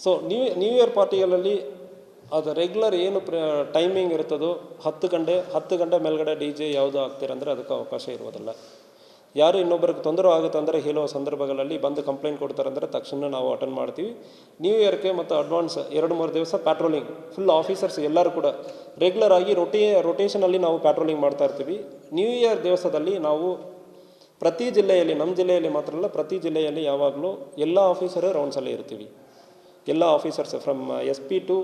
So new year ಪಾರ್ಟಿಗಳಲ್ಲಿ ಅದು regular ಏನು timing ಇರ್ತದೋ 10 ಗಂಟೆ ಮೇಲ್ಗಡೆ ಡಿ ಜೆ ಯಾವುದು ಆಗ್ತೀರಂದರೆ ಅದಕ್ಕೆ ಅವಕಾಶ ಇರುವುದಿಲ್ಲ. ಯಾರು ಇನ್ನೊಬ್ಬರಿಗೆ ತೊಂದರೆ ಆಗುತ್ತೆ ಅಂದರೆ ಹೇಳುವ ಸಂದರ್ಭಗಳಲ್ಲಿ ಬಂದು ಕಂಪ್ಲೇಂಟ್ ಕೊಡ್ತಾರಂದರೆ ತಕ್ಷಣ ನಾವು ಅಟೆಂಡ್ ಮಾಡ್ತೀವಿ. ನ್ಯೂ ಇಯರ್ಗೆ ಮತ್ತು ಅಡ್ವಾನ್ಸ್ 2-3 ದಿವಸ ಪ್ಯಾಟ್ರೋಲಿಂಗ್ ಫುಲ್ ಆಫೀಸರ್ಸ್ ಎಲ್ಲರೂ ಕೂಡ ರೆಗ್ಯುಲರ್ ಆಗಿ ರೊಟೇಷನಲ್ಲಿ ನಾವು ಪ್ಯಾಟ್ರೋಲಿಂಗ್ ಮಾಡ್ತಾ ಇರ್ತೀವಿ. ನ್ಯೂ ಇಯರ್ ದಿವಸದಲ್ಲಿ ನಾವು ಪ್ರತಿ ಜಿಲ್ಲೆಯಲ್ಲಿ, ನಮ್ಮ ಜಿಲ್ಲೆಯಲ್ಲಿ ಮಾತ್ರ ಅಲ್ಲ, ಪ್ರತಿ ಜಿಲ್ಲೆಯಲ್ಲಿ ಯಾವಾಗಲೂ ಎಲ್ಲ ಆಫೀಸರ್ ರೌಂಡ್ಸಲ್ಲಿ ಇರ್ತೀವಿ. ಎಲ್ಲ ಆಫೀಸರ್ಸ್ ಫ್ರಮ್ SP ಟು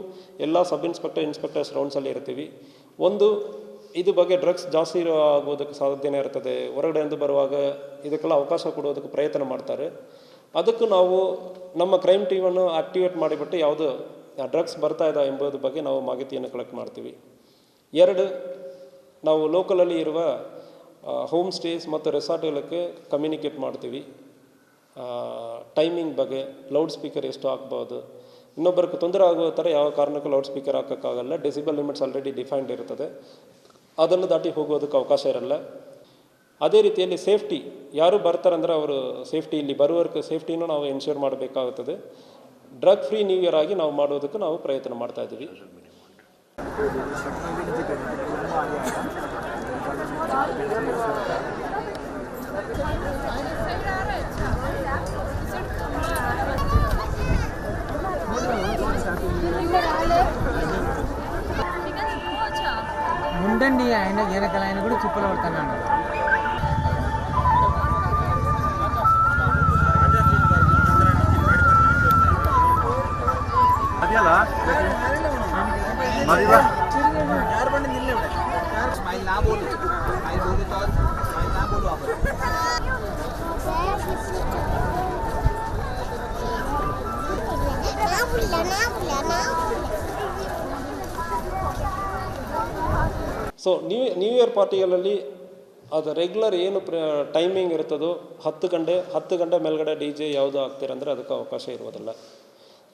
ಎಲ್ಲ ಸಬ್ ಇನ್ಸ್ಪೆಕ್ಟರ್ಸ್ ರೌಂಡ್ಸಲ್ಲಿ ಇರ್ತೀವಿ. ಇದು ಬಗ್ಗೆ ಡ್ರಗ್ಸ್ ಜಾಸ್ತಿ ಆಗೋದಕ್ಕೆ ಸಾಧ್ಯನೇ ಇರ್ತದೆ. ಹೊರಗಡೆಯಿಂದ ಬರುವಾಗ ಇದಕ್ಕೆಲ್ಲ ಅವಕಾಶ ಕೊಡೋದಕ್ಕೆ ಪ್ರಯತ್ನ ಮಾಡ್ತಾರೆ. ಅದಕ್ಕೂ ನಾವು ನಮ್ಮ ಕ್ರೈಮ್ ಟೀಮನ್ನು ಆ್ಯಕ್ಟಿವೇಟ್ ಮಾಡಿಬಿಟ್ಟು ಯಾವುದು ಡ್ರಗ್ಸ್ ಬರ್ತಾ ಇದೆ ಎಂಬುದ್ರ ಬಗ್ಗೆ ನಾವು ಮಾಹಿತಿಯನ್ನು ಕಲೆಕ್ಟ್ ಮಾಡ್ತೀವಿ. 2, ನಾವು ಲೋಕಲಲ್ಲಿ ಇರುವ ಹೋಮ್ ಸ್ಟೇಸ್ ಮತ್ತು ರೆಸಾರ್ಟ್ಗಳಿಗೆ ಕಮ್ಯುನಿಕೇಟ್ ಮಾಡ್ತೀವಿ. ಟೈಮಿಂಗ್ ಬಗ್ಗೆ ಲೌಡ್ ಸ್ಪೀಕರ್ ಎಷ್ಟು ಹಾಕ್ಬೋದು, ಇನ್ನೊಬ್ಬರಿಗೆ ತೊಂದರೆ ಆಗೋ ಥರ ಯಾವ ಕಾರಣಕ್ಕೂ ಲೌಡ್ ಸ್ಪೀಕರ್ ಹಾಕೋಕ್ಕಾಗಲ್ಲ. ಡೆಸಿಬಲ್ ಲಿಮಿಟ್ಸ್ ಆಲ್ರೆಡಿ ಡಿಫೈನ್ಡ್ ಇರ್ತದೆ, ಅದನ್ನು ದಾಟಿ ಹೋಗೋದಕ್ಕೆ ಅವಕಾಶ ಇರಲ್ಲ. ಅದೇ ರೀತಿಯಲ್ಲಿ ಸೇಫ್ಟಿ, ಯಾರು ಬರ್ತಾರಂದ್ರೆ ಅವರು ಸೇಫ್ಟಿ, ಇಲ್ಲಿ ಬರುವವರೆಗೆ ಸೇಫ್ಟಿನೂ ನಾವು ಎನ್ಶ್ಯೂರ್ ಮಾಡಬೇಕಾಗುತ್ತದೆ. ಡ್ರಗ್ ಫ್ರೀ ನ್ಯೂ ಇಯರ್ ಆಗಿ ನಾವು ಮಾಡೋದಕ್ಕೆ ನಾವು ಪ್ರಯತ್ನ ಮಾಡ್ತಾ ಇದ್ದೀವಿ. ముందండి ఆయన వెనకాల ఆయన కూడా చిప్పలు పడుతున్నాడు. ಸೊ ನ್ಯೂ ಇಯರ್ ಪಾರ್ಟಿಗಳಲ್ಲಿ ಅದು ರೆಗ್ಯುಲರ್ ಏನು ಟೈಮಿಂಗ್ ಇರ್ತದೋ 10 ಗಂಟೆ ಮೇಲ್ಗಡೆ ಡಿ ಜೆ ಯಾವುದು ಆಗ್ತೀರಂದರೆ ಅದಕ್ಕೆ ಅವಕಾಶ ಇರುವುದಿಲ್ಲ.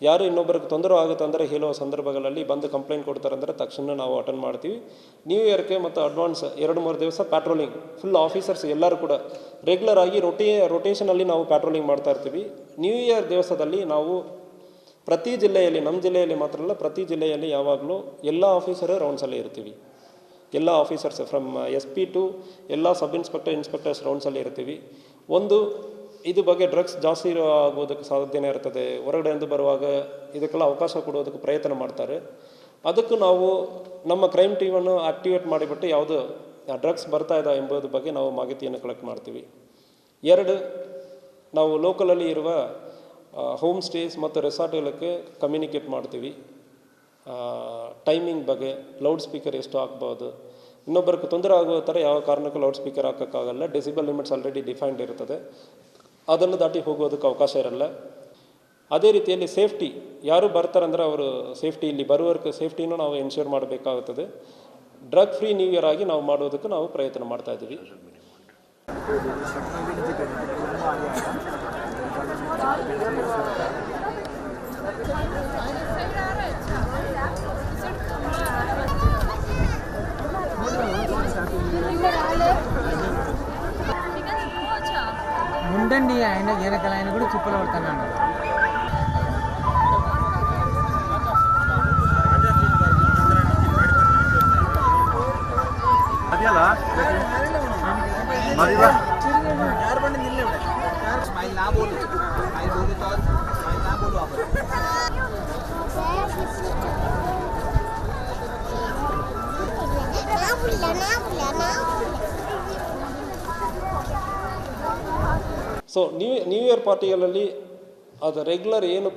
ಯಾರು ಇನ್ನೊಬ್ಬರಿಗೆ ತೊಂದರೆ ಆಗುತ್ತೆ ಅಂದರೆ ಹೇಳುವ ಸಂದರ್ಭಗಳಲ್ಲಿ ಬಂದು ಕಂಪ್ಲೇಂಟ್ ಕೊಡ್ತಾರಂದರೆ ತಕ್ಷಣ ನಾವು ಅಟೆಂಡ್ ಮಾಡ್ತೀವಿ. ನ್ಯೂ ಇಯರ್ಗೆ ಮತ್ತು ಅಡ್ವಾನ್ಸ್ 2-3 ದಿವಸ ಪ್ಯಾಟ್ರೋಲಿಂಗ್ ಫುಲ್ ಆಫೀಸರ್ಸ್ ಎಲ್ಲರೂ ಕೂಡ ರೆಗ್ಯುಲರ್ ಆಗಿ ರೊಟೇಷನಲ್ಲಿ ನಾವು ಪ್ಯಾಟ್ರೋಲಿಂಗ್ ಮಾಡ್ತಾ ಇರ್ತೀವಿ. ನ್ಯೂ ಇಯರ್ ದಿವಸದಲ್ಲಿ ನಾವು ಪ್ರತಿ ಜಿಲ್ಲೆಯಲ್ಲಿ, ನಮ್ಮ ಜಿಲ್ಲೆಯಲ್ಲಿ ಮಾತ್ರ ಅಲ್ಲ, ಪ್ರತಿ ಜಿಲ್ಲೆಯಲ್ಲಿ ಯಾವಾಗಲೂ ಎಲ್ಲ ಆಫೀಸರ್ ರೌಂಡ್ಸಲ್ಲಿ ಇರ್ತೀವಿ. ಎಲ್ಲ ಆಫೀಸರ್ಸ್ ಫ್ರಮ್ SP ಟು ಎಲ್ಲ ಸಬ್ ಇನ್ಸ್ಪೆಕ್ಟರ್ಸ್ ರೌಂಡ್ಸಲ್ಲಿ ಇರ್ತೀವಿ. ಇದು ಬಗ್ಗೆ ಡ್ರಗ್ಸ್ ಜಾಸ್ತಿ ಆಗೋದಕ್ಕೆ ಸಾಧ್ಯನೇ ಇರ್ತದೆ. ಹೊರಗಡೆಯಿಂದ ಬರುವಾಗ ಇದಕ್ಕೆಲ್ಲ ಅವಕಾಶ ಕೊಡೋದಕ್ಕೆ ಪ್ರಯತ್ನ ಮಾಡ್ತಾರೆ. ಅದಕ್ಕೂ ನಾವು ನಮ್ಮ ಕ್ರೈಮ್ ಟೀಮನ್ನು ಆ್ಯಕ್ಟಿವೇಟ್ ಮಾಡಿಬಿಟ್ಟು ಯಾವುದು ಡ್ರಗ್ಸ್ ಬರ್ತಾ ಇದೆ ಎಂಬುದ್ರ ಬಗ್ಗೆ ನಾವು ಮಾಹಿತಿಯನ್ನು ಕಲೆಕ್ಟ್ ಮಾಡ್ತೀವಿ. 2, ನಾವು ಲೋಕಲಲ್ಲಿ ಇರುವ ಹೋಮ್ ಸ್ಟೇಸ್ ಮತ್ತು ರೆಸಾರ್ಟ್ಗಳಿಗೆ ಕಮ್ಯುನಿಕೇಟ್ ಮಾಡ್ತೀವಿ. ಟೈಮಿಂಗ್ ಬಗ್ಗೆ ಲೌಡ್ ಸ್ಪೀಕರ್ ಎಷ್ಟು ಹಾಕ್ಬೋದು, ಇನ್ನೊಬ್ಬರಿಗೆ ತೊಂದರೆ ಆಗೋ ಥರ ಯಾವ ಕಾರಣಕ್ಕೂ ಲೌಡ್ ಸ್ಪೀಕರ್ ಹಾಕೋಕ್ಕಾಗಲ್ಲ. ಡೆಸಿಬಲ್ ಲಿಮಿಟ್ಸ್ ಆಲ್ರೆಡಿ ಡಿಫೈನ್ಡ್ ಇರ್ತದೆ, ಅದನ್ನು ದಾಟಿ ಹೋಗೋದಕ್ಕೆ ಅವಕಾಶ ಇರಲ್ಲ. ಅದೇ ರೀತಿಯಲ್ಲಿ ಸೇಫ್ಟಿ, ಯಾರು ಬರ್ತಾರಂದ್ರೆ ಅವರು ಸೇಫ್ಟಿ, ಇಲ್ಲಿ ಬರುವವರೆಗೆ ಸೇಫ್ಟಿನೂ ನಾವು ಎನ್ಶ್ಯೂರ್ ಮಾಡಬೇಕಾಗುತ್ತದೆ. ಡ್ರಗ್ ಫ್ರೀ ನ್ಯೂ ಇಯರ್ ಆಗಿ ನಾವು ಮಾಡೋದಕ್ಕೆ ನಾವು ಪ್ರಯತ್ನ ಮಾಡ್ತಾ ಇದ್ದೀವಿ. ముందండి ఆయన వెనకాల ఆయన కూడా చిప్పలు పడుతున్నాడు. ಸೊ ನ್ಯೂ ಇಯರ್ ಪಾರ್ಟಿಗಳಲ್ಲಿ ಅದು ರೆಗ್ಯುಲರ್ ಏನು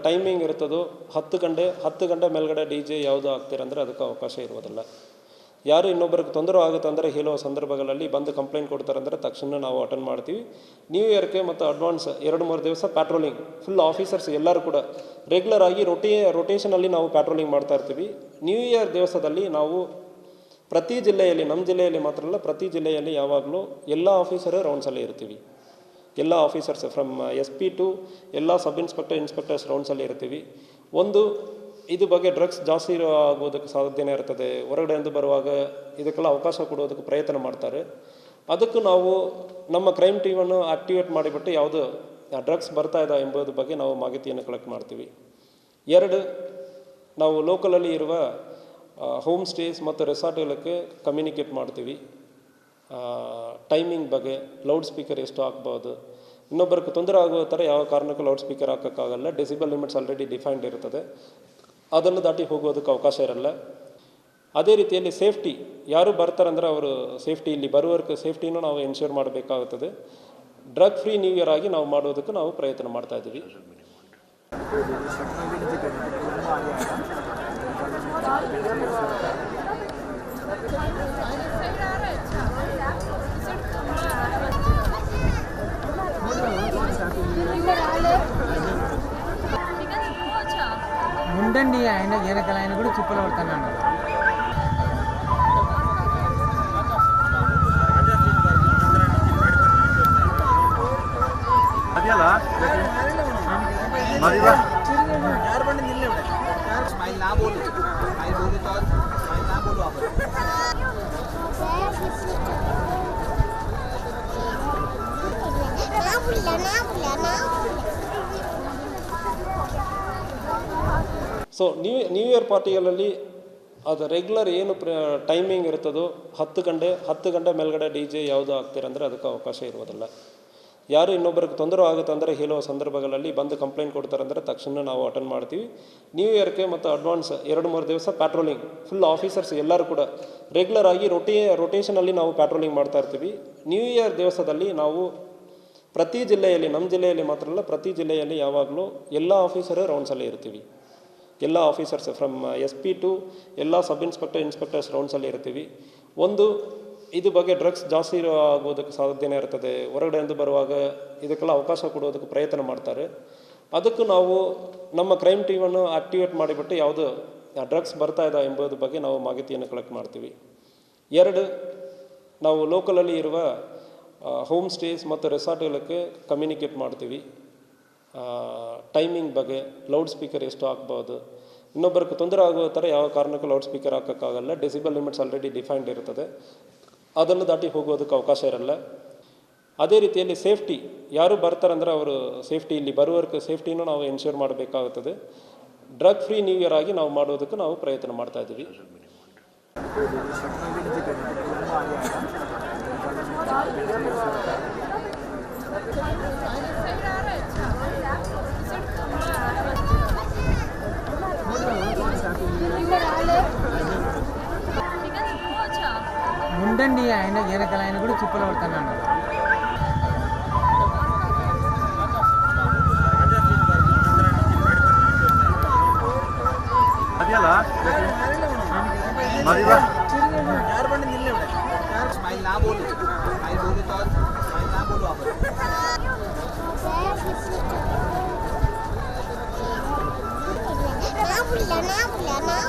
ಟೈಮಿಂಗ್ ಇರ್ತದೋ 10 ಗಂಟೆ ಮೇಲ್ಗಡೆ ಡಿ ಜೆ ಯಾವುದು ಆಗ್ತೀರಂದರೆ ಅದಕ್ಕೆ ಅವಕಾಶ ಇರುವುದಿಲ್ಲ. ಯಾರು ಇನ್ನೊಬ್ಬರಿಗೆ ತೊಂದರೆ ಆಗುತ್ತೆ ಅಂದರೆ ಹೇಳುವ ಸಂದರ್ಭಗಳಲ್ಲಿ ಬಂದು ಕಂಪ್ಲೇಂಟ್ ಕೊಡ್ತಾರಂದರೆ ತಕ್ಷಣ ನಾವು ಅಟೆಂಡ್ ಮಾಡ್ತೀವಿ. ನ್ಯೂ ಇಯರ್ಗೆ ಮತ್ತು ಅಡ್ವಾನ್ಸ್ 2-3 ದಿವಸ ಪ್ಯಾಟ್ರೋಲಿಂಗ್ ಫುಲ್ ಆಫೀಸರ್ಸ್ ಎಲ್ಲರೂ ಕೂಡ ರೆಗ್ಯುಲರ್ ಆಗಿ ರೊಟೇಷನಲ್ಲಿ ನಾವು ಪ್ಯಾಟ್ರೋಲಿಂಗ್ ಮಾಡ್ತಾ ಇರ್ತೀವಿ. ನ್ಯೂ ಇಯರ್ ದಿವಸದಲ್ಲಿ ನಾವು ಪ್ರತಿ ಜಿಲ್ಲೆಯಲ್ಲಿ, ನಮ್ಮ ಜಿಲ್ಲೆಯಲ್ಲಿ ಮಾತ್ರ ಅಲ್ಲ, ಪ್ರತಿ ಜಿಲ್ಲೆಯಲ್ಲಿ ಯಾವಾಗಲೂ ಎಲ್ಲ ಆಫೀಸರ್ ರೌಂಡ್ಸಲ್ಲಿ ಇರ್ತೀವಿ. ಎಲ್ಲ ಆಫೀಸರ್ಸ್ ಫ್ರಮ್ SP ಟು ಎಲ್ಲ ಸಬ್ ಇನ್ಸ್ಪೆಕ್ಟರ್ಸ್ ರೌಂಡ್ಸಲ್ಲಿ ಇರ್ತೀವಿ. ಇದು ಬಗ್ಗೆ ಡ್ರಗ್ಸ್ ಜಾಸ್ತಿ ಆಗೋದಕ್ಕೆ ಸಾಧ್ಯನೇ ಇರ್ತದೆ. ಹೊರಗಡೆಯಿಂದ ಬರುವಾಗ ಇದಕ್ಕೆಲ್ಲ ಅವಕಾಶ ಕೊಡೋದಕ್ಕೆ ಪ್ರಯತ್ನ ಮಾಡ್ತಾರೆ. ಅದಕ್ಕೂ ನಾವು ನಮ್ಮ ಕ್ರೈಮ್ ಟೀಮನ್ನು ಆ್ಯಕ್ಟಿವೇಟ್ ಮಾಡಿಬಿಟ್ಟು ಯಾವುದು ಡ್ರಗ್ಸ್ ಬರ್ತಾ ಇದೆ ಎಂಬುದ್ರ ಬಗ್ಗೆ ನಾವು ಮಾಹಿತಿಯನ್ನು ಕಲೆಕ್ಟ್ ಮಾಡ್ತೀವಿ. ಎರಡು, ನಾವು ಲೋಕಲಲ್ಲಿ ಇರುವ ಹೋಮ್ ಸ್ಟೇಸ್ ಮತ್ತು ರೆಸಾರ್ಟ್ಗಳಿಗೆ ಕಮ್ಯುನಿಕೇಟ್ ಮಾಡ್ತೀವಿ. ಟೈಮಿಂಗ್ ಬಗ್ಗೆ ಲೌಡ್ ಸ್ಪೀಕರ್ ಎಷ್ಟು ಹಾಕ್ಬೋದು, ಇನ್ನೊಬ್ಬರಿಗೆ ತೊಂದರೆ ಆಗುವ ಥರ ಯಾವ ಕಾರಣಕ್ಕೂ ಲೌಡ್ ಸ್ಪೀಕರ್ ಹಾಕೋಕ್ಕಾಗಲ್ಲ. ಡೆಸಿಬಲ್ ಲಿಮಿಟ್ಸ್ ಆಲ್ರೆಡಿ ಡಿಫೈನ್ಡ್ ಇರ್ತದೆ, ಅದನ್ನು ದಾಟಿ ಹೋಗೋದಕ್ಕೆ ಅವಕಾಶ ಇರಲ್ಲ. ಅದೇ ರೀತಿಯಲ್ಲಿ ಸೇಫ್ಟಿ, ಯಾರು ಬರ್ತಾರಂದ್ರೆ ಅವರು ಸೇಫ್ಟಿ, ಇಲ್ಲಿ ಬರುವವರೆಗೆ ಸೇಫ್ಟಿನೂ ನಾವು ಎನ್ಶೂರ್ ಮಾಡಬೇಕಾಗುತ್ತದೆ. ಡ್ರಗ್ ಫ್ರೀ ನ್ಯೂ ಇಯರ್ ಆಗಿ ನಾವು ಮಾಡೋದಕ್ಕೆ ನಾವು ಪ್ರಯತ್ನ ಮಾಡ್ತಾ ಇದ್ದೀವಿ. ముందండి ఆయన వెనకాల ఆయన కూడా చుప్పలు పడతాను అన్నాడు. यार बंद मिलने वाले यार स्माइल ना बोलो, स्माइल बोलो तो स्माइल ना बोलो आप. ಸೊ ನ್ಯೂ ಇಯರ್ ಪಾರ್ಟಿಗಳಲ್ಲಿ ಅದು ರೆಗ್ಯುಲರ್ ಏನು ಟೈಮಿಂಗ್ ಇರ್ತದೋ 10 ಗಂಟೆ ಮೇಲ್ಗಡೆ ಡಿ ಜೆ ಯಾವುದು ಹಾಕ್ತೀರಂದರೆ ಅದಕ್ಕೆ ಅವಕಾಶ ಇರುವುದಿಲ್ಲ. ಯಾರು ಇನ್ನೊಬ್ಬರಿಗೆ ತೊಂದರೆ ಆಗುತ್ತೆ ಅಂದರೆ ಹೇಳುವ ಸಂದರ್ಭಗಳಲ್ಲಿ ಬಂದು ಕಂಪ್ಲೇಂಟ್ ಕೊಡ್ತಾರಂದರೆ ತಕ್ಷಣ ನಾವು ಅಟೆಂಡ್ ಮಾಡ್ತೀವಿ. ನ್ಯೂ ಇಯರ್ಗೆ ಮತ್ತು ಅಡ್ವಾನ್ಸ್ 2-3 ದಿವಸ ಪ್ಯಾಟ್ರೋಲಿಂಗ್, ಫುಲ್ ಆಫೀಸರ್ಸ್ ಎಲ್ಲರೂ ಕೂಡ ರೆಗ್ಯುಲರ್ ಆಗಿ ರೊಟೇಷನಲ್ಲಿ ನಾವು ಪ್ಯಾಟ್ರೋಲಿಂಗ್ ಮಾಡ್ತಾ ಇರ್ತೀವಿ. ನ್ಯೂ ಇಯರ್ ದಿವಸದಲ್ಲಿ ನಾವು ಪ್ರತಿ ಜಿಲ್ಲೆಯಲ್ಲಿ, ನಮ್ಮ ಜಿಲ್ಲೆಯಲ್ಲಿ ಮಾತ್ರ ಅಲ್ಲ, ಪ್ರತಿ ಜಿಲ್ಲೆಯಲ್ಲಿ ಯಾವಾಗಲೂ ಎಲ್ಲ ಆಫೀಸರು ರೌಂಡ್ಸಲ್ಲೇ ಇರ್ತೀವಿ. ಎಲ್ಲ ಆಫೀಸರ್ಸ್ ಫ್ರಮ್ SP ಟು ಎಲ್ಲ ಸಬ್ ಇನ್ಸ್ಪೆಕ್ಟರ್ಸ್ ರೌಂಡ್ಸಲ್ಲಿ ಇರ್ತೀವಿ. ಒಂದು, ಇದು ಬಗ್ಗೆ ಡ್ರಗ್ಸ್ ಜಾಸ್ತಿ ಆಗೋದಕ್ಕೆ ಸಾಧ್ಯನೇ ಇರ್ತದೆ, ಹೊರಗಡೆಯಿಂದ ಬರುವಾಗ ಇದಕ್ಕೆಲ್ಲ ಅವಕಾಶ ಕೊಡೋದಕ್ಕೆ ಪ್ರಯತ್ನ ಮಾಡ್ತಾರೆ. ಅದಕ್ಕೂ ನಾವು ನಮ್ಮ ಕ್ರೈಮ್ ಟೀಮನ್ನು ಆಕ್ಟಿವೇಟ್ ಮಾಡಿಬಿಟ್ಟು ಯಾವುದು ಡ್ರಗ್ಸ್ ಬರ್ತಾ ಇದೆ ಎಂಬುದ್ರ ಬಗ್ಗೆ ನಾವು ಮಾಹಿತಿಯನ್ನು ಕಲೆಕ್ಟ್ ಮಾಡ್ತೀವಿ. ಎರಡು, ನಾವು ಲೋಕಲಲ್ಲಿ ಇರುವ ಹೋಮ್ ಸ್ಟೇಸ್ ಮತ್ತು ರೆಸಾರ್ಟ್ಗಳಿಗೆ ಕಮ್ಯುನಿಕೇಟ್ ಮಾಡ್ತೀವಿ. ಟೈಮಿಂಗ್ ಬಗ್ಗೆ ಲೌಡ್ ಸ್ಪೀಕರ್ ಎಷ್ಟು ಹಾಕ್ಬೋದು, ಇನ್ನೊಬ್ಬರಿಗೆ ತೊಂದರೆ ಆಗುವ ಥರ ಯಾವ ಕಾರಣಕ್ಕೂ ಲೌಡ್ ಸ್ಪೀಕರ್ ಹಾಕೋಕ್ಕಾಗಲ್ಲ. ಡೆಸಿಬಲ್ ಲಿಮಿಟ್ಸ್ ಆಲ್ರೆಡಿ ಡಿಫೈನ್ಡ್ ಇರ್ತದೆ, ಅದನ್ನು ದಾಟಿ ಹೋಗೋದಕ್ಕೆ ಅವಕಾಶ ಇರಲ್ಲ. ಅದೇ ರೀತಿಯಲ್ಲಿ ಸೇಫ್ಟಿ, ಯಾರು ಬರ್ತಾರಂದ್ರೆ ಅವರು ಸೇಫ್ಟಿ, ಇಲ್ಲಿ ಬರುವವರೆಗೆ ಸೇಫ್ಟಿನೂ ನಾವು ಎನ್ಶೂರ್ ಮಾಡಬೇಕಾಗುತ್ತದೆ. ಡ್ರಗ್ ಫ್ರೀ ನ್ಯೂ ಇಯರ್ ಆಗಿ ನಾವು ಮಾಡೋದಕ್ಕೆ ನಾವು ಪ್ರಯತ್ನ ಮಾಡ್ತಾ ಇದ್ದೀವಿ. ముందండి ఆయన వెనకాల ఆయన కూడా చుప్పలు పడతాను అన్నాడు. यार बंद मिलने वाले यार स्माइल ना बोलो, स्माइल बोलो तो स्माइल ना बोलो आप. ना